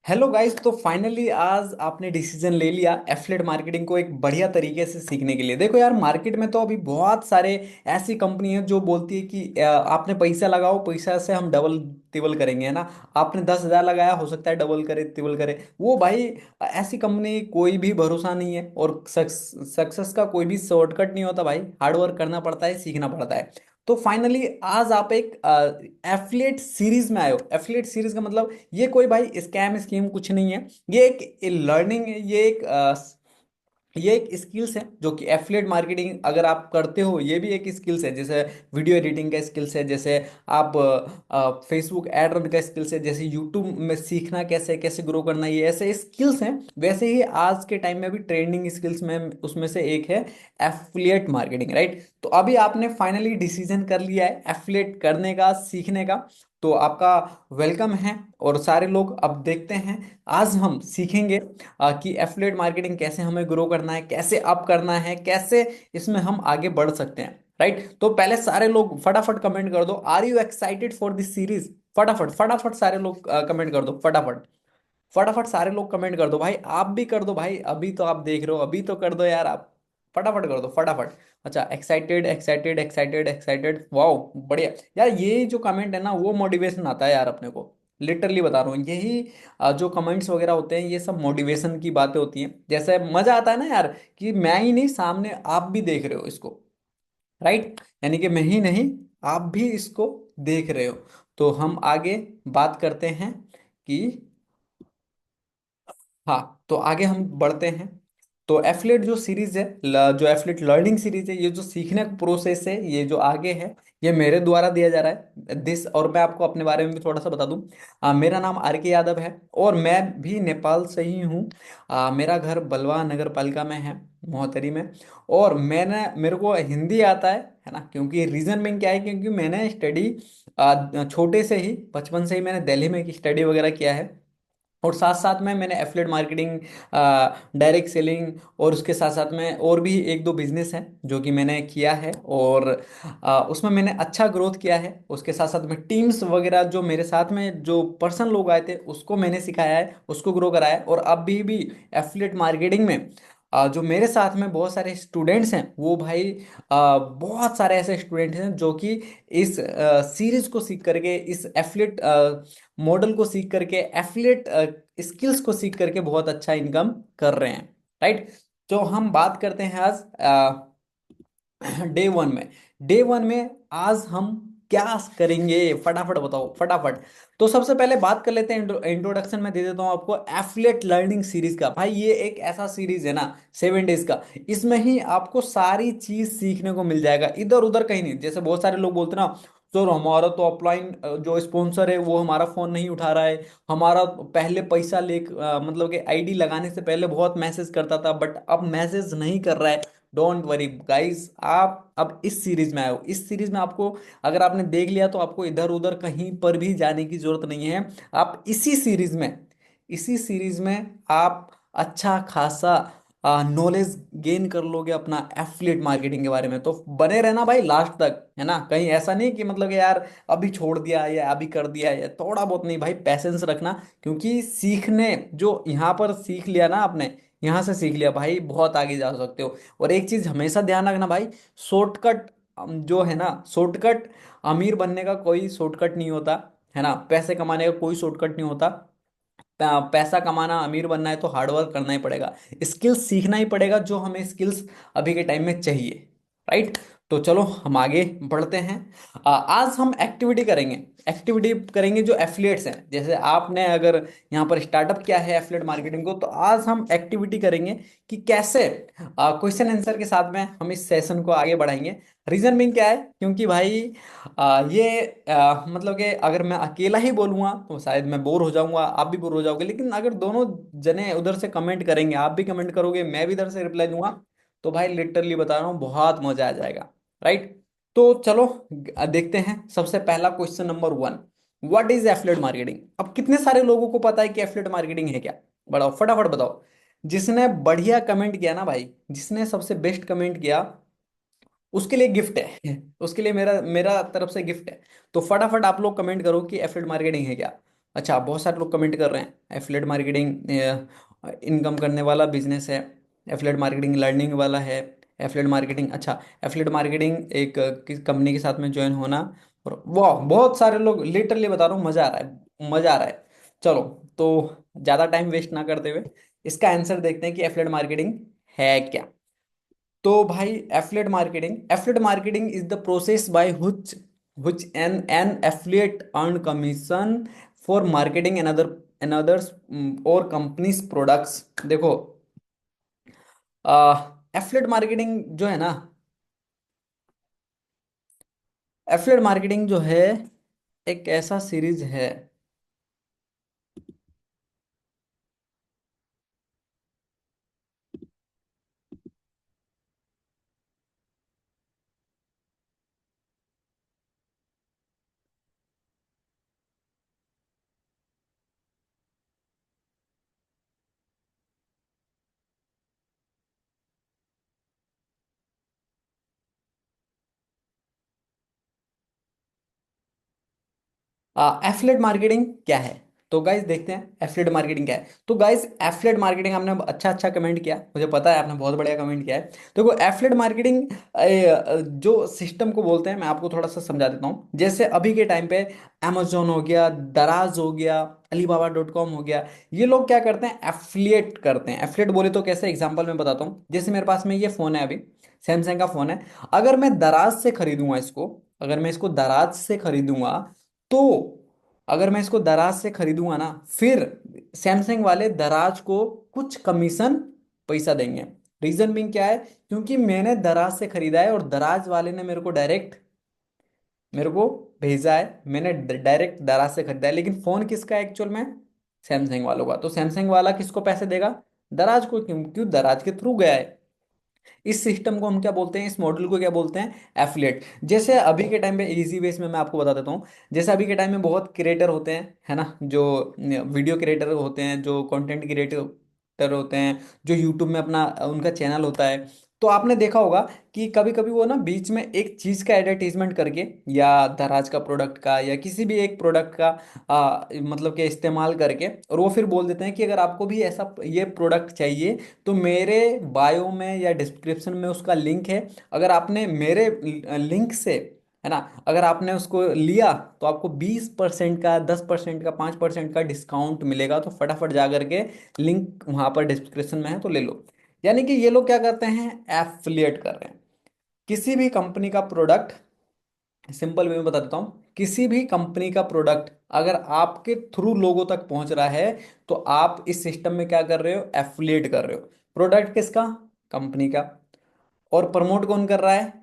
Hello guys. तो finally आज आपने डिसीजन ले लिया एफिलिएट मार्केटिंग को एक बढ़िया तरीके से सीखने के लिए। देखो यार, मार्केट में तो अभी बहुत सारे ऐसी कंपनी है जो बोलती है कि आपने पैसा लगाओ, पैसा से हम डबल तिबल करेंगे, है ना। आपने 10,000 लगाया, हो सकता है डबल करे तिबल करे। वो भाई ऐसी कंपनी कोई भी भरोसा नहीं है। और सक्सेस का कोई भी शॉर्टकट नहीं होता भाई, हार्डवर्क करना पड़ता है, सीखना पड़ता है। तो फाइनली आज आप एक एफिलिएट सीरीज में आए हो। एफिलिएट सीरीज का मतलब ये कोई भाई स्कैम स्कीम कुछ नहीं है। ये एक लर्निंग है, ये एक स्किल्स है जो कि एफिलिएट मार्केटिंग अगर आप करते हो ये भी एक स्किल्स है। जैसे वीडियो एडिटिंग का स्किल्स है, जैसे आप फेसबुक एड रन का स्किल्स है, जैसे यूट्यूब में सीखना कैसे कैसे ग्रो करना, ये ऐसे स्किल्स हैं। वैसे ही आज के टाइम में भी ट्रेंडिंग स्किल्स में उसमें से एक है एफिलिएट मार्केटिंग, राइट। तो अभी आपने फाइनली डिसीजन कर लिया है एफिलिएट करने का, सीखने का। तो आपका वेलकम है। और सारे लोग अब देखते हैं, आज हम सीखेंगे कि एफिलिएट मार्केटिंग कैसे हमें ग्रो करना है, कैसे अप करना है, कैसे इसमें हम आगे बढ़ सकते हैं, राइट। तो पहले सारे लोग फटाफट कमेंट कर दो, are you excited for this series. फटाफट फटाफट सारे लोग कमेंट कर दो, फटाफट फटाफट सारे लोग कमेंट कर दो भाई। आप भी कर दो भाई, अभी तो आप देख रहे हो, अभी तो कर दो यार आप। फटाफट कर दो फटाफट। अच्छा, excited excited excited excited, wow बढ़िया। यार ये जो कमेंट है ना, वो मोटिवेशन आता है यार अपने को। लिटरली बता रहा हूँ, यही जो कमेंट्स वगैरह होते हैं ये सब मोटिवेशन की बातें होती हैं। जैसे मजा आता है ना यार, कि मैं ही नहीं, सामने आप भी देख रहे हो इसको, राइट। यानी कि मैं ही नहीं, आप भी इसको देख रहे हो। तो हम आगे बात करते हैं कि, हाँ तो आगे हम बढ़ते हैं। तो एफिलिएट जो सीरीज है, जो एफिलिएट लर्निंग सीरीज है, ये जो सीखने का प्रोसेस है, ये जो आगे है, ये मेरे द्वारा दिया जा रहा है दिस। और मैं आपको अपने बारे में भी थोड़ा सा बता दूं। मेरा नाम आर के यादव है और मैं भी नेपाल से ही हूँ। मेरा घर बलवा नगर पालिका में है, मोहतरी में। और मेरे को हिंदी आता है ना। क्योंकि रीजन में क्या है, क्योंकि मैंने स्टडी छोटे से ही, बचपन से ही मैंने दिल्ली में स्टडी वगैरह किया है। और साथ साथ में मैंने एफिलिएट मार्केटिंग, डायरेक्ट सेलिंग, और उसके साथ साथ में और भी एक दो बिजनेस हैं जो कि मैंने किया है। और उसमें मैंने अच्छा ग्रोथ किया है। उसके साथ साथ में टीम्स वगैरह, जो मेरे साथ में जो पर्सन लोग आए थे उसको मैंने सिखाया है, उसको ग्रो कराया है। और अभी भी एफिलिएट मार्केटिंग में जो मेरे साथ में बहुत सारे स्टूडेंट्स हैं, वो भाई बहुत सारे ऐसे स्टूडेंट्स हैं जो कि इस सीरीज को सीख करके, इस एफिलिएट मॉडल को सीख करके, एफिलिएट स्किल्स को सीख करके बहुत अच्छा इनकम कर रहे हैं, राइट। तो हम बात करते हैं आज डे वन में। डे वन में आज हम क्या करेंगे, फटाफट बताओ फटाफट। तो सबसे पहले बात कर लेते हैं, इंट्रोडक्शन में दे देता हूं आपको एफिलिएट लर्निंग सीरीज का। भाई ये एक ऐसा सीरीज है ना, 7 डेज का। इसमें ही आपको सारी चीज सीखने को मिल जाएगा, इधर उधर कहीं नहीं। जैसे बहुत सारे लोग बोलते हैं ना, सर हमारा तो अपलाइन जो स्पॉन्सर है वो हमारा फोन नहीं उठा रहा है, हमारा पहले पैसा ले मतलब कि आईडी लगाने से पहले बहुत मैसेज करता था बट अब मैसेज नहीं कर रहा है। डोंट वरी गाइस, आप अब इस सीरीज में आए हो। इस सीरीज में आपको, अगर आपने देख लिया तो आपको इधर उधर कहीं पर भी जाने की जरूरत नहीं है। आप इसी सीरीज में आप अच्छा खासा नॉलेज गेन कर लोगे अपना एफिलिएट मार्केटिंग के बारे में। तो बने रहना भाई लास्ट तक, है ना। कहीं ऐसा नहीं कि मतलब कि यार अभी छोड़ दिया या अभी कर दिया, या थोड़ा बहुत नहीं भाई, पैसेंस रखना। क्योंकि सीखने, जो यहाँ पर सीख लिया ना आपने, यहाँ से सीख लिया भाई, बहुत आगे जा सकते हो। और एक चीज हमेशा ध्यान रखना भाई, शॉर्टकट जो है ना, शॉर्टकट, अमीर बनने का कोई शॉर्टकट नहीं होता, है ना। पैसे कमाने का कोई शॉर्टकट नहीं होता। पैसा कमाना, अमीर बनना है तो हार्डवर्क करना ही पड़ेगा, स्किल्स सीखना ही पड़ेगा, जो हमें स्किल्स अभी के टाइम में चाहिए, राइट। तो चलो हम आगे बढ़ते हैं। आज हम एक्टिविटी करेंगे जो एफिलिएट्स हैं। जैसे आपने अगर यहाँ पर स्टार्टअप किया है एफिलिएट मार्केटिंग को, तो आज हम एक्टिविटी करेंगे कि कैसे क्वेश्चन आंसर के साथ में हम इस सेशन को आगे बढ़ाएंगे। रीजन भी क्या है, क्योंकि भाई मतलब कि अगर मैं अकेला ही बोलूंगा तो शायद मैं बोर हो जाऊंगा, आप भी बोर हो जाओगे। लेकिन अगर दोनों जने उधर से कमेंट करेंगे, आप भी कमेंट करोगे, मैं भी इधर से रिप्लाई दूंगा, तो भाई लिटरली बता रहा हूँ बहुत मजा आ जाएगा, राइट। तो चलो देखते हैं। सबसे पहला question number 1, what is affiliate marketing. अब कितने सारे लोगों को पता है कि एफिलिएट मार्केटिंग है क्या। बताओ फटाफट बताओ। जिसने बढ़िया कमेंट किया ना भाई, जिसने सबसे बेस्ट कमेंट किया, उसके लिए गिफ्ट है। उसके लिए मेरा मेरा तरफ से गिफ्ट है। तो फटाफट आप लोग कमेंट करो कि एफिलिएट मार्केटिंग है क्या। अच्छा, बहुत सारे लोग कमेंट कर रहे हैं एफिलिएट मार्केटिंग इनकम करने वाला बिजनेस है, एफिलिएट मार्केटिंग लर्निंग वाला है, एफिलिएट मार्केटिंग, अच्छा एफिलिएट मार्केटिंग एक किस कंपनी के साथ में ज्वाइन होना। और वाह, बहुत सारे लोग, लिटरली बता रहा हूँ, मजा आ रहा है, मजा आ रहा है। चलो, तो ज़्यादा टाइम वेस्ट ना करते हुए इसका आंसर देखते हैं कि एफिलिएट मार्केटिंग है क्या। तो भाई, affiliate marketing is the process by which an affiliate earn commission for marketing another's or company's products। देखो, एफिलिएट मार्केटिंग जो है ना, एफिलिएट मार्केटिंग जो है एक ऐसा सीरीज है। एफिलिएट मार्केटिंग क्या है? तो गाइस देखते हैं एफिलिएट मार्केटिंग क्या है। तो गाइस, एफिलिएट मार्केटिंग, आपने अच्छा अच्छा कमेंट किया, मुझे पता है आपने बहुत बढ़िया कमेंट किया है। देखो, एफिलिएट मार्केटिंग जो सिस्टम को बोलते हैं, मैं आपको थोड़ा सा समझा देता हूँ। जैसे अभी के टाइम पे अमेजोन हो गया, दराज हो गया, alibaba.com हो गया, ये लोग क्या करते हैं? एफिलिएट करते हैं। एफिलिएट बोले तो कैसे, एग्जांपल मैं बताता हूँ। जैसे मेरे पास में ये फोन है अभी, सैमसंग का फोन है। अगर मैं दराज से खरीदूंगा इसको, अगर मैं इसको दराज से खरीदूंगा, तो अगर मैं इसको दराज से खरीदूंगा ना, फिर सैमसंग वाले दराज को कुछ कमीशन पैसा देंगे। रीजन बिंग क्या है? क्योंकि मैंने दराज से खरीदा है और दराज वाले ने मेरे को भेजा है, मैंने डायरेक्ट दराज से खरीदा है। लेकिन फोन किसका है एक्चुअल में? सैमसंग वालों का। तो सैमसंग वाला किसको पैसे देगा? दराज को। क्यों? क्यों? दराज के थ्रू गया है। इस सिस्टम को हम क्या बोलते हैं, इस मॉडल को क्या बोलते हैं? एफिलिएट। जैसे अभी के टाइम पे इजी वेज में मैं आपको बता देता हूँ। जैसे अभी के टाइम में बहुत क्रिएटर होते हैं, है ना, जो वीडियो क्रिएटर होते हैं, जो कंटेंट क्रिएटर होते हैं, जो यूट्यूब में अपना उनका चैनल होता है। तो आपने देखा होगा कि कभी कभी वो ना बीच में एक चीज का एडवर्टीजमेंट करके, या दराज का प्रोडक्ट का, या किसी भी एक प्रोडक्ट का मतलब कि इस्तेमाल करके, और वो फिर बोल देते हैं कि अगर आपको भी ऐसा ये प्रोडक्ट चाहिए, तो मेरे बायो में या डिस्क्रिप्शन में उसका लिंक है। अगर आपने मेरे लिंक से, है ना, अगर आपने उसको लिया, तो आपको 20% का, 10% का, 5% का डिस्काउंट मिलेगा। तो फटाफट जा करके लिंक वहां पर डिस्क्रिप्शन में है, तो ले लो। यानी कि ये लोग क्या करते हैं? एफिलिएट कर रहे हैं। किसी भी कंपनी का प्रोडक्ट, सिंपल वे में बता देता हूँ, किसी भी कंपनी का प्रोडक्ट अगर आपके थ्रू लोगों तक पहुंच रहा है, तो आप इस सिस्टम में क्या कर रहे हो? एफिलिएट कर रहे हो। प्रोडक्ट किसका? कंपनी का। और प्रमोट कौन कर रहा है?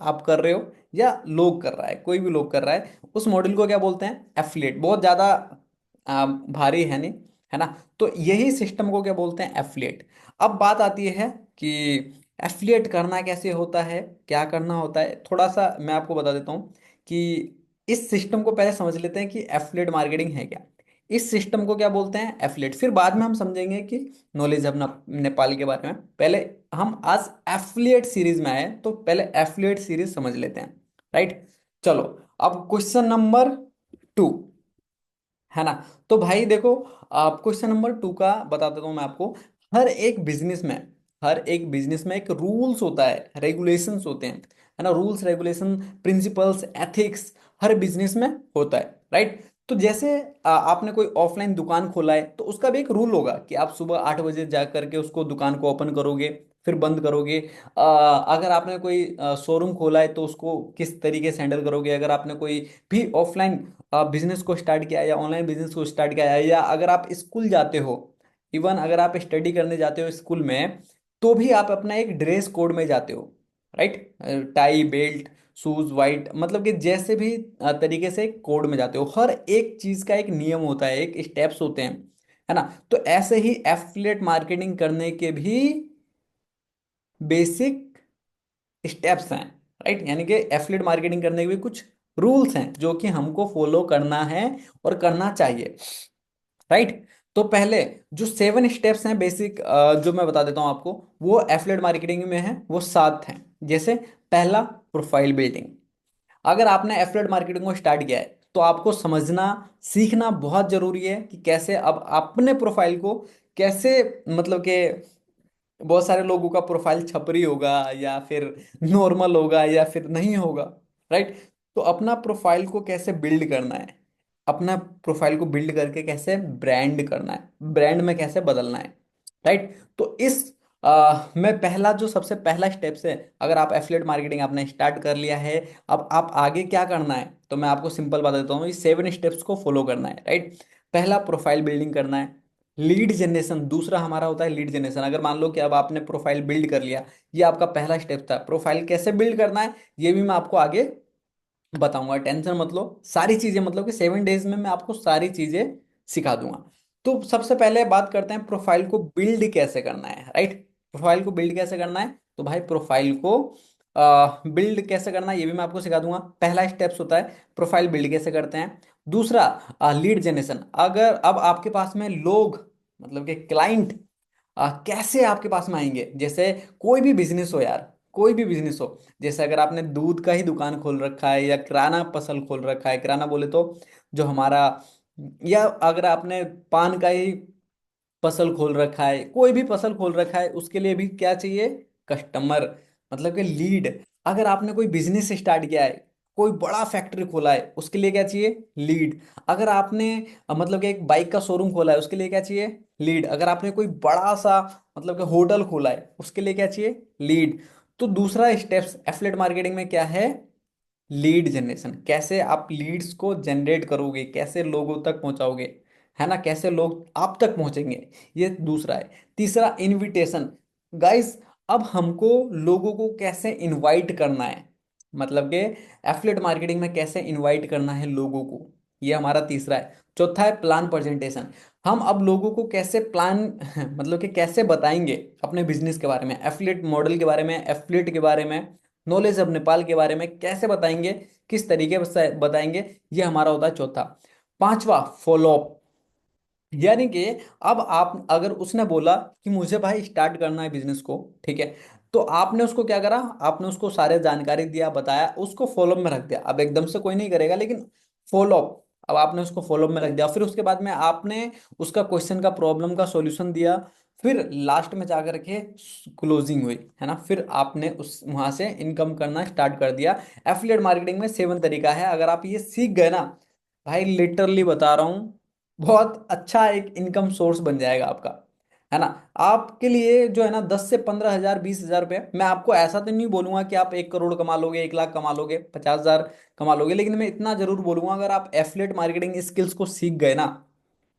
आप कर रहे हो, या लोग कर रहा है, कोई भी लोग कर रहा है। उस मॉडल को क्या बोलते हैं? एफिलिएट। बहुत ज्यादा भारी है नहीं, है ना। तो यही सिस्टम को क्या बोलते हैं? एफिलिएट। अब बात आती है कि एफिलिएट करना कैसे होता है, क्या करना होता है। थोड़ा सा मैं आपको बता देता हूँ कि इस सिस्टम को पहले समझ लेते हैं कि एफिलिएट मार्केटिंग है क्या। इस सिस्टम को क्या बोलते हैं? एफिलिएट। फिर बाद में हम समझेंगे कि नॉलेज अपना नेपाल के बारे में। पहले हम आज एफिलिएट सीरीज में आए, तो पहले एफिलिएट सीरीज समझ लेते हैं। राइट। चलो, अब क्वेश्चन नंबर 2, है ना। तो भाई देखो, आप क्वेश्चन नंबर 2 का बता देता हूँ मैं आपको। हर एक बिजनेस में हर एक बिजनेस में एक रूल्स होता है, रेगुलेशंस होते हैं, है ना। रूल्स, रेगुलेशन, प्रिंसिपल्स, एथिक्स हर बिजनेस में होता है। राइट। तो जैसे आपने कोई ऑफलाइन दुकान खोला है, तो उसका भी एक रूल होगा कि आप सुबह 8 बजे जा करके उसको, दुकान को ओपन करोगे, फिर बंद करोगे। अगर आपने कोई शोरूम खोला है, तो उसको किस तरीके से हैंडल करोगे। अगर आपने कोई भी ऑफलाइन बिजनेस को स्टार्ट किया, या ऑनलाइन बिजनेस को स्टार्ट किया है, या अगर आप स्कूल जाते हो, इवन अगर आप स्टडी करने जाते हो स्कूल में, तो भी आप अपना एक ड्रेस कोड में जाते हो। Right. Tie, belt, shoes, white, मतलब कि जैसे भी तरीके से कोड में जाते हो, हर एक चीज का एक नियम होता है, एक स्टेप्स होते हैं, है ना। तो ऐसे ही एफिलिएट मार्केटिंग करने के भी बेसिक स्टेप्स हैं। राइट। यानी कि एफिलिएट मार्केटिंग करने के भी कुछ रूल्स हैं जो कि हमको फॉलो करना है और करना चाहिए। राइट। तो पहले जो 7 स्टेप्स हैं बेसिक, जो मैं बता देता हूं आपको, वो एफिलिएट मार्केटिंग में है, वो 7 हैं। जैसे पहला, प्रोफाइल बिल्डिंग। अगर आपने एफिलिएट मार्केटिंग को स्टार्ट किया है, तो आपको समझना सीखना बहुत जरूरी है कि कैसे अब अपने प्रोफाइल को कैसे, मतलब कि बहुत सारे लोगों का प्रोफाइल छपरी होगा या फिर नॉर्मल होगा या फिर नहीं होगा, राइट। तो अपना प्रोफाइल को कैसे बिल्ड करना है, अपना प्रोफाइल को बिल्ड करके कैसे ब्रांड करना है, ब्रांड में कैसे बदलना है, राइट। तो इस में पहला जो सबसे पहला स्टेप्स है, अगर आप एफिलिएट मार्केटिंग आपने स्टार्ट कर लिया है, अब आप आगे क्या करना है, तो मैं आपको सिंपल बता देता हूँ, इस 7 स्टेप्स को फॉलो करना है, राइट। पहला प्रोफाइल बिल्डिंग करना है, लीड जनरेशन दूसरा हमारा होता है लीड जनरेशन। अगर मान लो कि अब आपने प्रोफाइल बिल्ड कर लिया, ये आपका पहला स्टेप था, प्रोफाइल कैसे बिल्ड करना है ये भी मैं आपको आगे बताऊंगा, टेंशन मत लो, सारी चीजें मतलब कि 7 डेज में मैं आपको सारी चीजें सिखा दूंगा। तो सबसे पहले बात करते हैं प्रोफाइल को बिल्ड कैसे करना है, राइट। प्रोफाइल को बिल्ड कैसे करना है, तो भाई प्रोफाइल को बिल्ड कैसे करना है ये भी मैं आपको सिखा दूंगा। पहला स्टेप्स होता है प्रोफाइल बिल्ड कैसे करते हैं। दूसरा लीड जनरेशन, अगर अब आपके पास में लोग मतलब कि क्लाइंट कैसे आपके पास में आएंगे, जैसे कोई भी बिजनेस हो यार, कोई भी बिजनेस हो, जैसे अगर आपने दूध का ही दुकान खोल रखा है या किराना फसल खोल रखा है, किराना बोले तो जो हमारा, या अगर आपने पान का ही फसल खोल रखा है, कोई भी फसल खोल रखा है, उसके लिए भी क्या चाहिए, कस्टमर, मतलब कि लीड। अगर आपने कोई बिजनेस स्टार्ट किया है, कोई बड़ा फैक्ट्री खोला है, उसके लिए क्या चाहिए, लीड। अगर आपने मतलब कि एक बाइक का शोरूम खोला है, उसके लिए क्या चाहिए, लीड। अगर आपने कोई बड़ा सा मतलब कि होटल खोला है, उसके लिए क्या चाहिए, लीड। तो दूसरा स्टेप्स एफिलिएट मार्केटिंग में क्या है, लीड जनरेशन, कैसे आप लीड्स को जनरेट करोगे, कैसे लोगों तक पहुंचाओगे, है ना, कैसे लोग आप तक पहुंचेंगे, ये दूसरा है। तीसरा इनविटेशन, गाइस अब हमको लोगों को कैसे इनवाइट करना है, मतलब कि एफिलिएट मार्केटिंग में कैसे इनवाइट करना है लोगों को, ये हमारा तीसरा है। चौथा है प्लान प्रेजेंटेशन, हम अब लोगों को कैसे प्लान मतलब कि कैसे बताएंगे अपने बिजनेस के बारे में, एफिलिएट मॉडल के बारे में, एफिलिएट के बारे में, नॉलेज ऑफ नेपाल के बारे में कैसे बताएंगे, किस तरीके से बताएंगे, ये हमारा होता है चौथा। पांचवा फॉलोअप, यानी कि अब आप अगर उसने बोला कि मुझे भाई स्टार्ट करना है बिजनेस को, ठीक है, तो आपने उसको क्या करा, आपने उसको सारे जानकारी दिया बताया, उसको फॉलोअप में रख दिया। अब एकदम से कोई नहीं करेगा लेकिन फॉलोअप, अब आपने उसको फॉलोअप में रख दिया, फिर उसके बाद में आपने उसका क्वेश्चन का प्रॉब्लम का सॉल्यूशन दिया, फिर लास्ट में जाकर के क्लोजिंग हुई, है ना, फिर आपने उस वहां से इनकम करना स्टार्ट कर दिया। एफिलिएट मार्केटिंग में 7 तरीका है, अगर आप ये सीख गए ना, भाई लिटरली बता रहा हूँ, बहुत अच्छा एक इनकम सोर्स बन जाएगा आपका, है ना। आपके लिए जो है ना 10 से 15 हजार 20 हजार रुपये, मैं आपको ऐसा तो नहीं बोलूंगा कि आप 1 करोड़ कमा लोगे, 1 लाख कमा लोगे, 50 हजार कमा लोगे, लेकिन मैं इतना जरूर बोलूंगा, अगर आप एफिलिएट मार्केटिंग स्किल्स को सीख गए ना,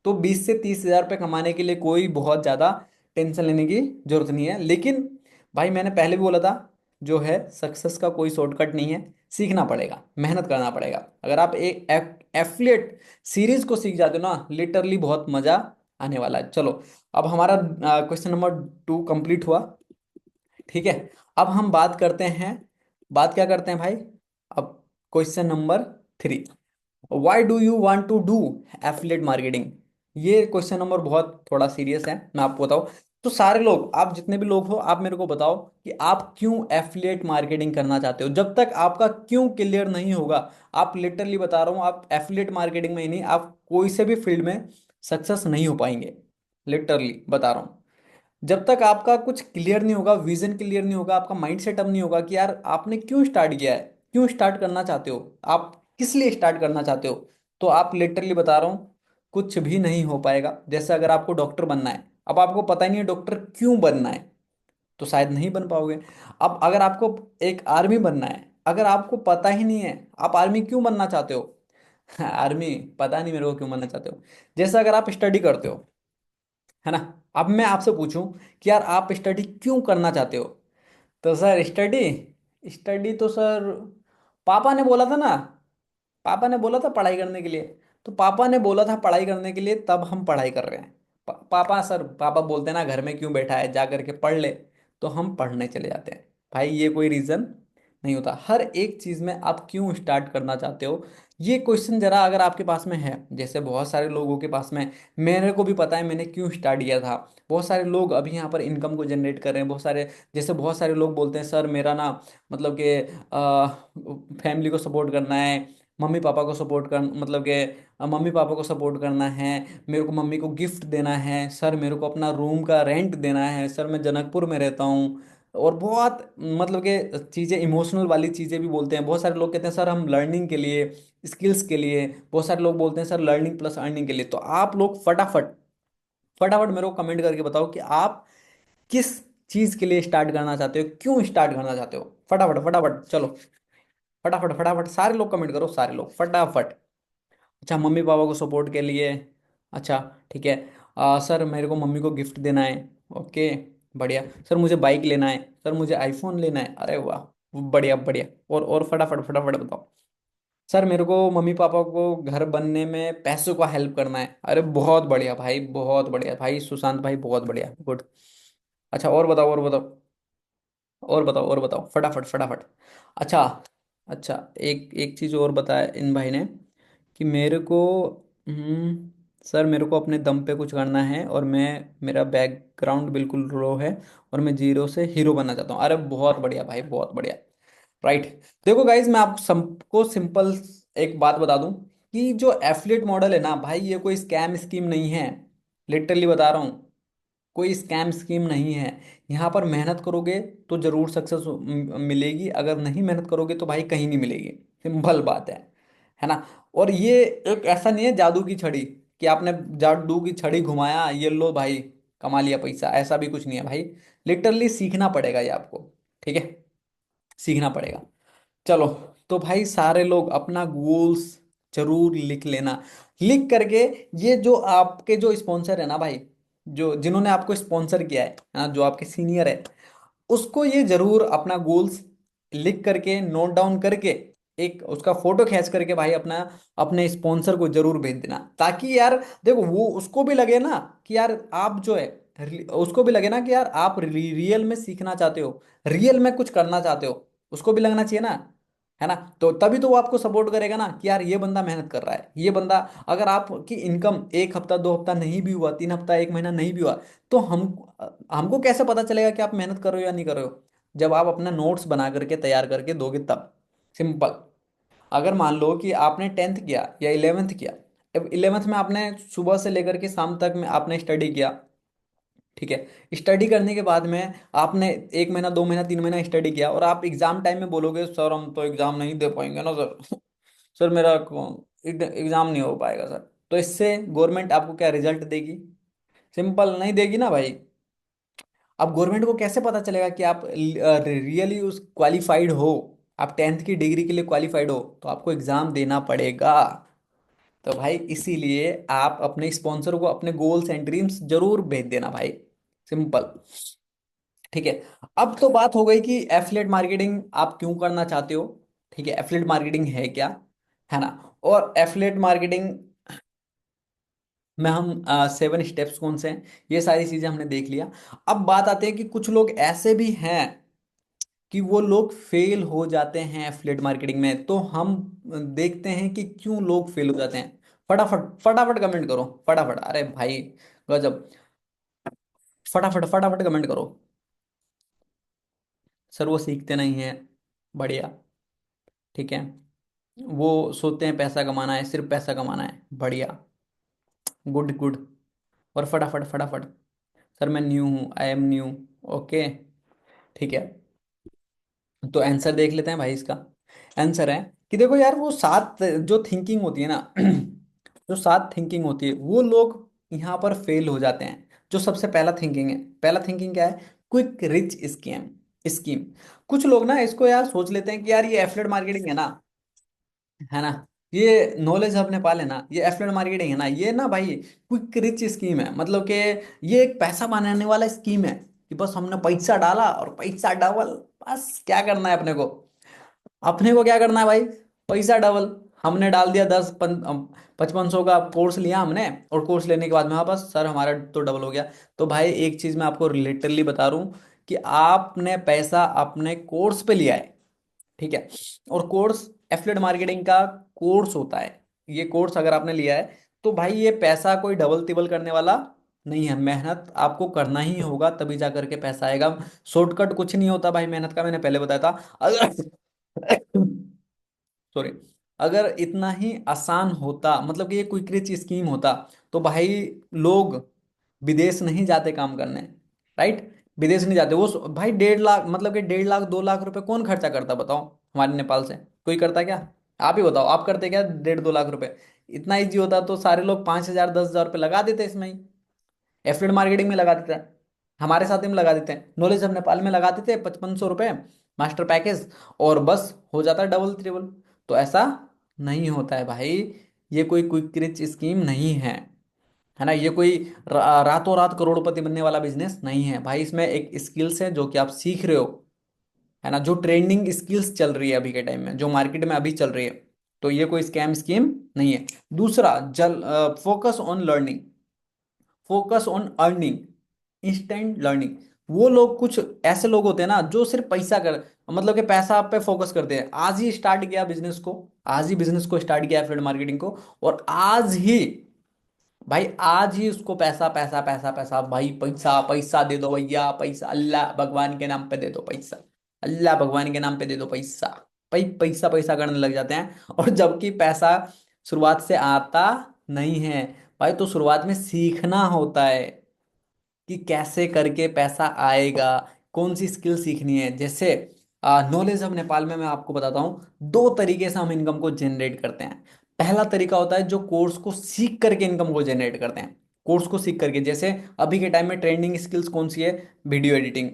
तो 20 से 30 हजार रुपये कमाने के लिए कोई बहुत ज़्यादा टेंशन लेने की जरूरत नहीं है। लेकिन भाई मैंने पहले भी बोला था, जो है सक्सेस का कोई शॉर्टकट नहीं है, सीखना पड़ेगा, मेहनत करना पड़ेगा। अगर आप एक एफिलिएट सीरीज को सीख जाते हो ना, लिटरली बहुत मजा आने वाला है। चलो, अब हमारा क्वेश्चन नंबर 2 कंप्लीट हुआ, ठीक है। अब हम बात करते हैं, बात क्या करते हैं भाई, अब question number 3, why do you want to do affiliate marketing. ये क्वेश्चन नंबर बहुत थोड़ा सीरियस है, मैं आपको बताऊं। तो सारे लोग, आप जितने भी लोग हो, आप मेरे को बताओ कि आप क्यों एफिलिएट मार्केटिंग करना चाहते हो। जब तक आपका क्यों क्लियर नहीं होगा, आप लिटरली बता रहा हूं, आप एफिलिएट मार्केटिंग में ही नहीं, आप कोई से भी फील्ड में सक्सेस नहीं हो पाएंगे, लिटरली बता रहा हूं। जब तक आपका कुछ क्लियर नहीं होगा, विजन क्लियर नहीं होगा, आपका माइंड सेटअप नहीं होगा कि यार आपने क्यों स्टार्ट किया है, क्यों स्टार्ट करना चाहते हो, आप किस लिए स्टार्ट करना चाहते हो, तो आप लिटरली बता रहा हूँ कुछ भी नहीं हो पाएगा। जैसे अगर आपको डॉक्टर बनना है, अब आपको पता ही नहीं है डॉक्टर क्यों बनना है, तो शायद नहीं बन पाओगे। अब अगर आपको एक आर्मी बनना है, अगर आपको पता ही नहीं है आप आर्मी क्यों बनना चाहते हो, आर्मी पता नहीं मेरे को क्यों बनना चाहते हो। जैसे अगर आप स्टडी करते हो, है ना, अब मैं आपसे पूछूं कि यार आप स्टडी क्यों करना चाहते हो, तो सर स्टडी, स्टडी तो सर पापा ने बोला था ना, पापा ने बोला था पढ़ाई करने के लिए, तो पापा ने बोला था पढ़ाई करने के लिए, तब हम पढ़ाई कर रहे हैं। पापा सर, पापा बोलते हैं ना घर में क्यों बैठा है, जा करके पढ़ ले, तो हम पढ़ने चले जाते हैं। भाई ये कोई रीज़न नहीं होता, हर एक चीज़ में आप क्यों स्टार्ट करना चाहते हो, ये क्वेश्चन जरा अगर आपके पास में है, जैसे बहुत सारे लोगों के पास में, मेरे को भी पता है मैंने क्यों स्टार्ट किया था। बहुत सारे लोग अभी यहाँ पर इनकम को जनरेट कर रहे हैं, बहुत सारे, जैसे बहुत सारे लोग बोलते हैं सर मेरा ना मतलब कि फैमिली को सपोर्ट करना है, मम्मी पापा को सपोर्ट कर मतलब कि मम्मी पापा को सपोर्ट करना है, मेरे को मम्मी को गिफ्ट देना है सर, मेरे को अपना रूम का रेंट देना है सर, मैं जनकपुर में रहता हूँ। और बहुत मतलब कि चीज़ें इमोशनल वाली चीज़ें भी बोलते हैं। बहुत सारे लोग कहते हैं सर हम लर्निंग के लिए, स्किल्स के लिए। बहुत सारे लोग बोलते हैं सर लर्निंग प्लस अर्निंग के लिए। तो आप लोग फटाफट फटाफट मेरे को कमेंट करके बताओ कि आप किस चीज़ के लिए स्टार्ट करना चाहते हो, क्यों स्टार्ट करना चाहते हो। फटाफट फटाफट चलो, फटाफट फटाफट सारे लोग कमेंट करो, सारे लोग फटाफट। अच्छा, मम्मी पापा को सपोर्ट के लिए। अच्छा, ठीक है। सर मेरे को मम्मी को गिफ्ट देना है। ओके, बढ़िया। सर मुझे बाइक लेना है, सर मुझे आईफोन लेना है। अरे वाह, बढ़िया बढ़िया। और फटाफट फटाफट बताओ। सर मेरे को मम्मी पापा को घर बनने में पैसों का हेल्प करना है। अरे बहुत बढ़िया भाई, बहुत बढ़िया भाई सुशांत भाई, बहुत बढ़िया, गुड। अच्छा, और बताओ, और बताओ, और बताओ, और बताओ, फटाफट फटाफट। अच्छा, अच्छा, एक एक चीज़ और बताया इन भाई ने कि मेरे को सर मेरे को अपने दम पे कुछ करना है और मैं, मेरा बैकग्राउंड बिल्कुल लो है और मैं जीरो से हीरो बनना चाहता हूँ। अरे बहुत बढ़िया भाई, बहुत बढ़िया। राइट। देखो गाइज, मैं आप सबको सिंपल एक बात बता दूं कि जो एफिलिएट मॉडल है ना भाई, ये कोई स्कैम स्कीम नहीं है। लिटरली बता रहा हूँ, कोई स्कैम स्कीम नहीं है। यहाँ पर मेहनत करोगे तो जरूर सक्सेस मिलेगी, अगर नहीं मेहनत करोगे तो भाई कहीं नहीं मिलेगी। सिंपल बात है ना। और ये एक ऐसा नहीं है जादू की छड़ी कि आपने जादू की छड़ी घुमाया ये लो भाई कमा लिया पैसा, ऐसा भी कुछ नहीं है भाई। लिटरली सीखना पड़ेगा ये आपको। ठीक है, सीखना पड़ेगा। चलो, तो भाई सारे लोग अपना गोल्स जरूर लिख लेना। लिख करके ये जो आपके जो स्पॉन्सर है ना भाई, जो जिन्होंने आपको स्पॉन्सर किया है ना, जो आपके सीनियर है, उसको ये जरूर अपना गोल्स लिख करके नोट डाउन करके एक उसका फोटो खींच करके भाई अपना अपने स्पॉन्सर को जरूर भेज देना, ताकि यार देखो वो उसको भी लगे ना कि यार आप जो है, उसको भी लगे ना कि यार आप रियल में सीखना चाहते हो, रियल में कुछ करना चाहते हो। उसको भी लगना चाहिए ना, है ना। तो तभी तो वो आपको सपोर्ट करेगा ना कि यार ये बंदा मेहनत कर रहा है, ये बंदा। अगर आपकी इनकम एक हफ्ता, दो हफ्ता नहीं भी हुआ, तीन हफ्ता, एक महीना नहीं भी हुआ, तो हमको कैसे पता चलेगा कि आप मेहनत कर रहे हो या नहीं कर रहे हो। जब आप अपना नोट्स बना करके तैयार करके दोगे तब। सिंपल। अगर मान लो कि आपने टेंथ किया या इलेवेंथ किया, अब इलेवेंथ में आपने सुबह से लेकर के शाम तक में आपने स्टडी किया। ठीक है, स्टडी करने के बाद में आपने एक महीना, दो महीना, तीन महीना स्टडी किया, और आप एग्जाम टाइम में बोलोगे सर हम तो एग्जाम नहीं दे पाएंगे ना सर, सर मेरा एग्जाम नहीं हो पाएगा सर। तो इससे गवर्नमेंट आपको क्या रिजल्ट देगी? सिंपल, नहीं देगी ना भाई। अब गवर्नमेंट को कैसे पता चलेगा कि आप रियली उस क्वालिफाइड हो, आप टेंथ की डिग्री के लिए क्वालिफाइड हो? तो आपको एग्जाम देना पड़ेगा। तो भाई इसीलिए आप अपने स्पॉन्सर को अपने गोल्स एंड ड्रीम्स जरूर भेज देना भाई। सिंपल। ठीक है। अब तो बात हो गई कि एफिलिएट मार्केटिंग आप क्यों करना चाहते हो। ठीक है, एफिलिएट मार्केटिंग है क्या, है ना। और एफिलिएट मार्केटिंग में हम 7 स्टेप्स कौन से हैं, ये सारी चीजें हमने देख लिया। अब बात आते हैं कि कुछ लोग ऐसे भी हैं कि वो लोग फेल हो जाते हैं एफिलिएट मार्केटिंग में। तो हम देखते हैं कि क्यों लोग फेल हो जाते हैं। फटाफट फटाफट कमेंट करो, फटाफट। अरे भाई गजब, फटाफट फटाफट कमेंट करो। सर वो सीखते नहीं है। बढ़िया। ठीक है। वो सोचते हैं पैसा कमाना है, सिर्फ पैसा कमाना है। बढ़िया, गुड गुड। और फटाफट फटाफट। सर मैं न्यू हूँ, आई एम न्यू। ओके, ठीक है। तो आंसर देख लेते हैं भाई इसका। आंसर है कि देखो यार, वो सात जो थिंकिंग होती है ना, जो सात थिंकिंग होती है, वो लोग यहाँ पर फेल हो जाते हैं। जो सबसे पहला थिंकिंग है, पहला थिंकिंग क्या है? Quick rich scheme. स्कीम। कुछ लोग ना इसको यार सोच लेते हैं कि यार ये एफिलिएट मार्केटिंग है ना, है ना, ये नॉलेज हब नेपाल है ना, ये एफिलिएट मार्केटिंग है ना, ये ना भाई क्विक रिच स्कीम है। मतलब कि ये एक पैसा बनाने वाला स्कीम है कि बस हमने पैसा डाला और पैसा डबल। बस क्या करना है अपने को? अपने को क्या करना है भाई? पैसा डबल। हमने डाल दिया 5500 का कोर्स लिया हमने, और कोर्स लेने के बाद में हाँ बस सर हमारा तो डबल हो गया। तो भाई एक चीज मैं आपको लिटरली बता रहा हूँ कि आपने पैसा अपने कोर्स पे लिया है। ठीक है। और कोर्स, एफिलिएट मार्केटिंग का कोर्स होता है। ये कोर्स अगर आपने लिया है तो भाई ये पैसा कोई डबल तिबल करने वाला नहीं है। मेहनत आपको करना ही होगा तभी जा करके पैसा आएगा। शॉर्टकट कुछ नहीं होता भाई मेहनत का, मैंने पहले बताया था। अगर सॉरी, अगर इतना ही आसान होता, मतलब कि ये क्विक रिच स्कीम होता, तो भाई लोग विदेश नहीं जाते काम करने, राइट? विदेश नहीं जाते। भाई 1.5 लाख, मतलब कि 1.5 लाख 2 लाख रुपए कौन खर्चा करता बताओ हमारे नेपाल से? कोई करता क्या? आप ही बताओ, आप करते क्या 1.5 2 लाख रुपए? इतना इजी होता तो सारे लोग 5,000 10,000 रुपये लगा देते इसमें ही, एफिलिएट मार्केटिंग में लगा देते हैं, हमारे साथ में लगा देते हैं, नॉलेज हम नेपाल में लगा देते हैं 5500 रुपये मास्टर पैकेज, और बस हो जाता है डबल ट्रिपल। तो ऐसा नहीं होता है भाई, ये कोई क्विक रिच स्कीम नहीं है ना, ये कोई रातों रात करोड़पति बनने वाला बिजनेस नहीं है भाई। इसमें एक स्किल्स है जो कि आप सीख रहे हो, है ना, जो ट्रेंडिंग स्किल्स चल रही है अभी के टाइम में, जो मार्केट में अभी चल रही है। तो ये कोई स्कैम स्कीम नहीं है। दूसरा, जल focus on learning, focus on earning, instant learning. वो लोग, कुछ ऐसे लोग होते हैं ना जो सिर्फ पैसा कर, मतलब कि पैसा आप पे फोकस करते हैं। आज ही स्टार्ट किया बिजनेस को, आज ही बिजनेस को स्टार्ट किया एफिलिएट मार्केटिंग को, और आज ही, भाई आज ही उसको पैसा पैसा पैसा पैसा, भाई पैसा पैसा दे दो भैया, पैसा अल्लाह भगवान के नाम पे दे दो पैसा, अल्लाह भगवान के नाम पे दे दो पैसा, भाई पैसा पैसा करने लग जाते हैं। और जबकि पैसा शुरुआत से आता नहीं है भाई, तो शुरुआत में सीखना होता है कि कैसे करके पैसा आएगा, कौन सी स्किल सीखनी है। जैसे नॉलेज अब नेपाल में मैं आपको बताता हूँ, दो तरीके से हम इनकम को जनरेट करते हैं। पहला तरीका होता है जो कोर्स को सीख करके इनकम को जनरेट करते हैं, कोर्स को सीख करके। जैसे अभी के टाइम में ट्रेंडिंग स्किल्स कौन सी है? Video editing.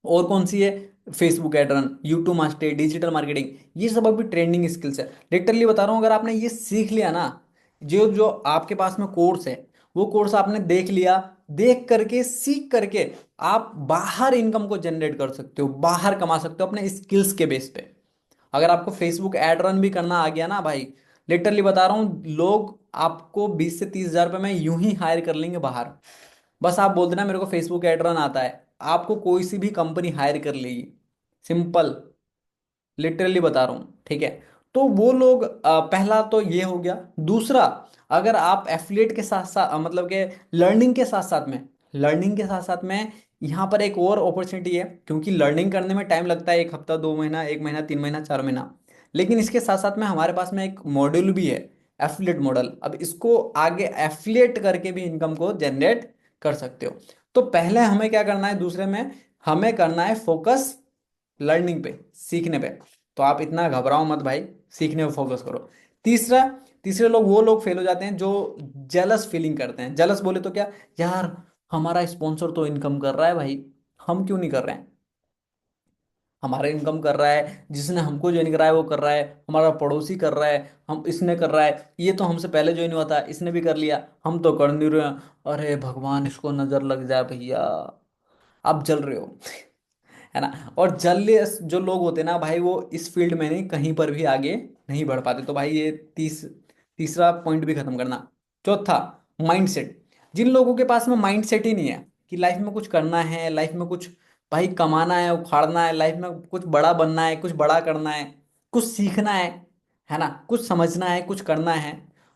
और कौन सी है? Facebook ad run, YouTube master, digital marketing. ये सब अभी ट्रेंडिंग स्किल्स है। लिटरली बता रहा हूँ, अगर आपने ये सीख लिया ना, जो जो आपके पास में कोर्स है, वो कोर्स आपने देख लिया, देख करके सीख करके आप बाहर इनकम को जनरेट कर सकते हो, बाहर कमा सकते हो अपने स्किल्स के बेस पे। अगर आपको फेसबुक एड रन भी करना आ गया ना भाई, लिटरली बता रहा हूँ, लोग आपको 20 से 30 हजार रुपये में यूं ही हायर कर लेंगे बाहर। बस आप बोल देना मेरे को फेसबुक एड रन आता है, आपको कोई सी भी कंपनी हायर कर लेगी, सिंपल, लिटरली बता रहा हूँ, ठीक है? तो वो लोग, पहला तो ये हो गया। दूसरा, अगर आप एफिलिएट के साथ साथ, मतलब के लर्निंग के साथ साथ में, लर्निंग के साथ साथ में यहाँ पर एक और अपॉर्चुनिटी है, क्योंकि लर्निंग करने में टाइम लगता है, 1 हफ्ता 2 महीना, 1 महीना 3 महीना 4 महीना। लेकिन इसके साथ साथ में हमारे पास में एक मॉड्यूल भी है, एफिलिएट मॉडल। अब इसको आगे एफिलिएट करके भी इनकम को जनरेट कर सकते हो। तो पहले हमें क्या करना है, दूसरे में हमें करना है फोकस लर्निंग पे, सीखने पे। तो आप इतना घबराओ मत भाई, सीखने पे फोकस करो। तीसरा, तीसरे लोग, वो लोग फेल हो जाते हैं जो जलस फीलिंग करते हैं। जलस बोले तो क्या, यार हमारा स्पॉन्सर तो इनकम कर रहा है भाई, हम क्यों नहीं कर रहे हैं? हमारा इनकम कर रहा है, जिसने हमको ज्वाइन करा है वो कर रहा है, हमारा पड़ोसी कर रहा है, हम इसने कर रहा है, ये तो हमसे पहले ज्वाइन हुआ था, इसने भी कर लिया, हम तो कर नहीं रहे हैं। अरे भगवान, इसको नजर लग जाए भैया, आप जल रहे हो, है ना? और जल्दी जो लोग होते हैं ना भाई, वो इस फील्ड में नहीं, कहीं पर भी आगे नहीं बढ़ पाते। तो भाई ये तीसरा पॉइंट भी खत्म करना। चौथा, माइंडसेट। जिन लोगों के पास में माइंडसेट ही नहीं है कि लाइफ में कुछ करना है, लाइफ में कुछ भाई कमाना है, उखाड़ना है, लाइफ में कुछ बड़ा बनना है, कुछ बड़ा करना है, कुछ सीखना है ना, कुछ समझना है, कुछ करना है।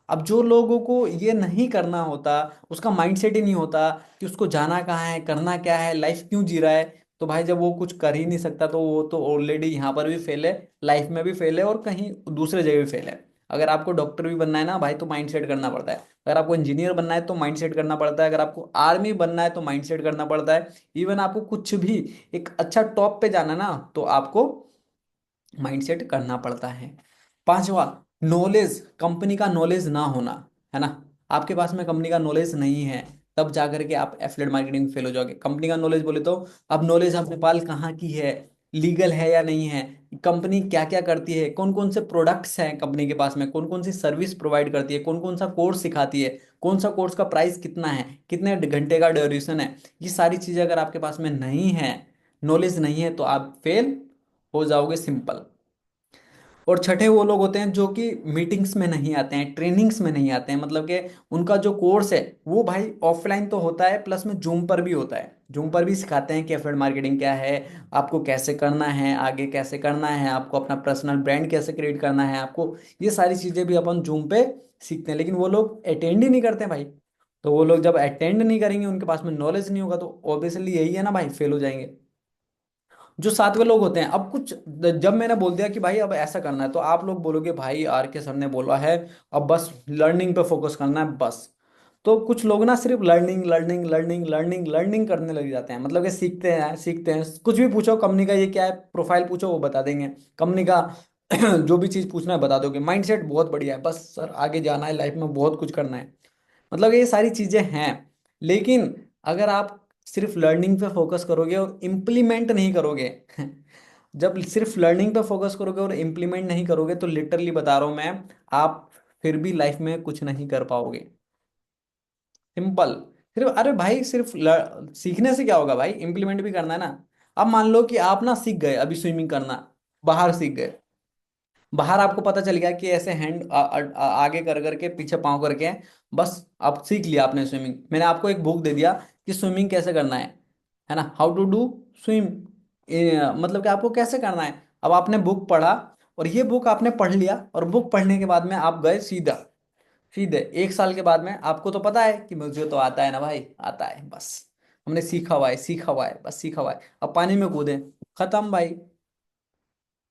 अब जो लोगों को ये नहीं करना होता, उसका माइंडसेट ही नहीं होता कि उसको जाना कहाँ है, करना क्या है, लाइफ क्यों जी रहा है, तो भाई जब वो कुछ कर ही नहीं सकता, तो वो तो ऑलरेडी यहाँ पर भी फेल है, लाइफ में भी फेल है, और कहीं दूसरे जगह भी फेल है। अगर आपको डॉक्टर भी बनना है ना भाई, तो माइंड सेट करना पड़ता है। अगर आपको इंजीनियर बनना है तो माइंड सेट करना पड़ता है। अगर आपको आर्मी बनना है तो माइंड सेट करना पड़ता है। इवन आपको कुछ भी एक अच्छा टॉप पे जाना ना, तो आपको माइंडसेट करना पड़ता है। पांचवा, नॉलेज, कंपनी का नॉलेज ना होना, है ना? आपके पास में कंपनी का नॉलेज नहीं है, तब जा करके आप एफिलिएट मार्केटिंग फेल हो जाओगे। कंपनी का नॉलेज बोले तो, अब नॉलेज आप नेपाल कहाँ की है, लीगल है या नहीं है, कंपनी क्या क्या करती है, कौन कौन से प्रोडक्ट्स हैं कंपनी के पास में, कौन कौन सी सर्विस प्रोवाइड करती है, कौन कौन सा कोर्स सिखाती है, कौन सा कोर्स का प्राइस कितना है, कितने घंटे का ड्यूरेशन है, ये सारी चीज़ें अगर आपके पास में नहीं है, नॉलेज नहीं है, तो आप फेल हो जाओगे, सिंपल। और छठे वो लोग होते हैं जो कि मीटिंग्स में नहीं आते हैं, ट्रेनिंग्स में नहीं आते हैं, मतलब कि उनका जो कोर्स है वो भाई ऑफलाइन तो होता है, प्लस में जूम पर भी होता है। जूम पर भी सिखाते हैं कि एफिलिएट मार्केटिंग क्या है, आपको कैसे करना है, आगे कैसे करना है, आपको अपना पर्सनल ब्रांड कैसे क्रिएट करना है आपको, ये सारी चीज़ें भी अपन जूम पे सीखते हैं। लेकिन वो लोग अटेंड ही नहीं करते भाई। तो वो लोग जब अटेंड नहीं करेंगे, उनके पास में नॉलेज नहीं होगा, तो ऑब्वियसली यही है ना भाई, फेल हो जाएंगे। जो सातवें लोग होते हैं, अब कुछ जब मैंने बोल दिया कि भाई अब ऐसा करना है, तो आप लोग बोलोगे भाई आर के सर ने बोला है अब बस लर्निंग पे फोकस करना है बस। तो कुछ लोग ना सिर्फ learning learning learning learning learning करने लग जाते हैं, मतलब कि सीखते हैं सीखते हैं, कुछ भी पूछो कंपनी का ये क्या है, प्रोफाइल पूछो वो बता देंगे कंपनी का। जो भी चीज़ पूछना है बता दोगे, माइंडसेट बहुत बढ़िया है, बस सर आगे जाना है लाइफ में, बहुत कुछ करना है, मतलब ये सारी चीजें हैं। लेकिन अगर आप सिर्फ लर्निंग पे फोकस करोगे और इम्प्लीमेंट नहीं करोगे, जब सिर्फ लर्निंग पे फोकस करोगे और इम्प्लीमेंट नहीं करोगे, तो लिटरली बता रहा हूं मैं, आप फिर भी लाइफ में कुछ नहीं कर पाओगे। सिंपल। सिर्फ अरे भाई सिर्फ सीखने से क्या होगा भाई, इम्प्लीमेंट भी करना है ना। अब मान लो कि आप ना सीख गए अभी स्विमिंग करना, बाहर सीख गए, बाहर आपको पता चल गया कि ऐसे हैंड आगे कर करके पीछे पाँव करके, बस आप सीख लिया आपने स्विमिंग, मैंने आपको एक बुक दे दिया कि स्विमिंग कैसे करना है ना, हाउ टू डू स्विम, मतलब कि आपको कैसे करना है। अब आपने बुक पढ़ा, और ये बुक आपने पढ़ लिया, और बुक पढ़ने के बाद में आप गए सीधा, सीधे 1 साल के बाद में आपको तो पता है कि मुझे तो आता है ना भाई, आता है बस, हमने सीखा हुआ है सीखा हुआ है बस सीखा हुआ है, अब पानी में कूदे, खत्म भाई,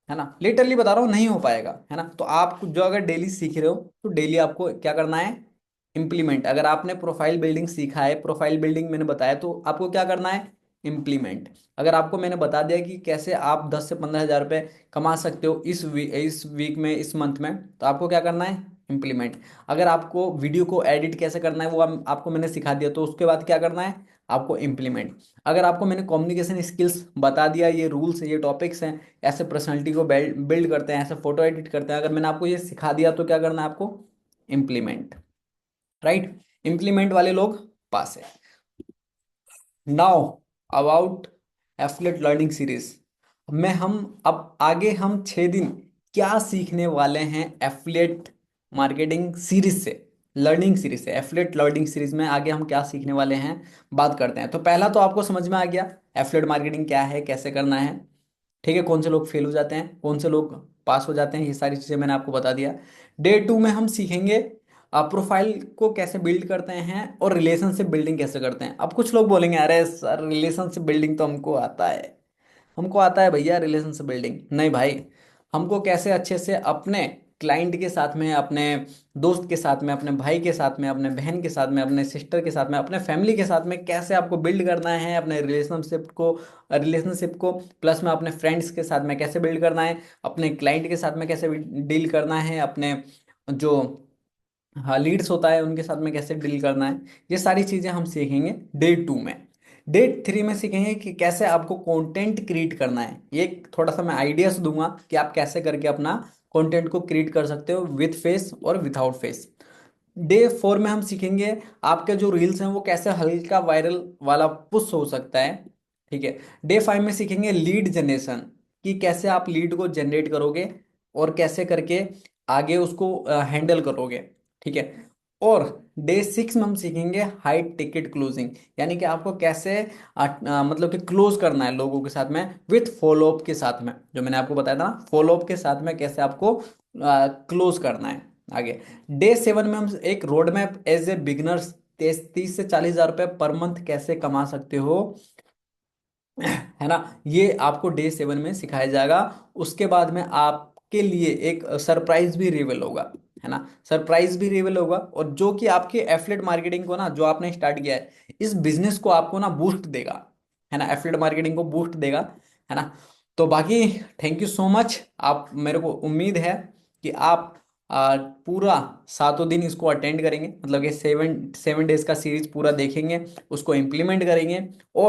है ना, लिटरली बता रहा हूँ नहीं हो पाएगा, है ना। तो आप जो अगर डेली सीख रहे हो, तो डेली आपको क्या करना है, इम्प्लीमेंट। अगर आपने प्रोफाइल बिल्डिंग सीखा है, प्रोफाइल बिल्डिंग मैंने बताया, तो आपको क्या करना है, इम्प्लीमेंट। अगर आपको मैंने बता दिया कि कैसे आप 10 से 15 हज़ार रुपये कमा सकते हो इस वीक में, इस मंथ में, तो आपको क्या करना है, इम्प्लीमेंट। अगर आपको वीडियो को एडिट कैसे करना है वो आपको मैंने सिखा दिया, तो उसके बाद क्या करना है, आपको इम्प्लीमेंट। अगर आपको मैंने कम्युनिकेशन स्किल्स बता दिया, ये रूल्स ये टॉपिक्स हैं, ऐसे पर्सनैलिटी को बिल्ड करते हैं, ऐसे फोटो एडिट करते हैं, अगर मैंने आपको ये सिखा दिया, तो क्या करना है आपको, इम्प्लीमेंट। राइट, इम्प्लीमेंट वाले लोग पास है। Now about affiliate learning series में हम अब आगे हम 6 दिन क्या सीखने वाले हैं एफलेट मार्केटिंग सीरीज से, लर्निंग सीरीज से, एफलेट लर्निंग सीरीज में आगे हम क्या सीखने वाले हैं, बात करते हैं। तो पहला तो आपको समझ में आ गया एफलेट मार्केटिंग क्या है, कैसे करना है, ठीक है, कौन से लोग फेल हो जाते हैं, कौन से लोग पास हो जाते हैं, ये सारी चीज़ें मैंने आपको बता दिया। डे 2 में हम सीखेंगे प्रोफाइल को कैसे बिल्ड करते हैं और रिलेशनशिप बिल्डिंग कैसे करते हैं। अब कुछ लोग बोलेंगे अरे सर रिलेशनशिप बिल्डिंग तो हमको आता है, हमको आता है भैया रिलेशनशिप बिल्डिंग, नहीं भाई, हमको कैसे अच्छे से अपने क्लाइंट के साथ में, अपने दोस्त के साथ में, अपने भाई के साथ में, अपने बहन के साथ में, अपने सिस्टर के साथ में, अपने फैमिली के साथ में कैसे आपको बिल्ड करना है अपने रिलेशनशिप को प्लस में अपने फ्रेंड्स के साथ में कैसे बिल्ड करना है, अपने क्लाइंट के साथ में कैसे डील करना है, अपने जो हाँ लीड्स होता है उनके साथ में कैसे डील करना है, ये सारी चीज़ें हम सीखेंगे डे 2 में। डे 3 में सीखेंगे कि कैसे आपको कंटेंट क्रिएट करना है, ये थोड़ा सा मैं आइडियाज दूंगा कि आप कैसे करके अपना कंटेंट को क्रिएट कर सकते हो विथ फेस और विदाउट फेस। डे 4 में हम सीखेंगे आपके जो रील्स हैं वो कैसे हल्का वायरल वाला पुश हो सकता है, ठीक है। डे 5 में सीखेंगे लीड जनरेशन, कि कैसे आप लीड को जनरेट करोगे और कैसे करके आगे उसको हैंडल करोगे, ठीक है। और डे 6 में हम सीखेंगे हाई टिकट क्लोजिंग, यानी कि आपको कैसे मतलब कि क्लोज करना है लोगों के साथ में विथ फॉलोअप के साथ में, जो मैंने आपको बताया था ना, फॉलोअप के साथ में कैसे आपको क्लोज करना है आगे। डे 7 में हम एक road map as a beginners 30 से 40 हज़ार रुपये पर मंथ कैसे कमा सकते हो, है ना, ये आपको डे 7 में सिखाया जाएगा। उसके बाद में आपके लिए एक सरप्राइज भी रिवील होगा, है ना, सरप्राइज भी रिवील होगा, और जो कि आपके एफलेट मार्केटिंग को ना, जो आपने स्टार्ट किया है इस बिजनेस को आपको ना बूस्ट देगा, है ना, एफलेट मार्केटिंग को बूस्ट देगा, है ना। तो बाकी थैंक यू सो मच, आप मेरे को उम्मीद है कि आप पूरा 7 दिन इसको अटेंड करेंगे, मतलब कि 7 7 डेज का सीरीज पूरा देखेंगे, उसको इम्प्लीमेंट करेंगे, और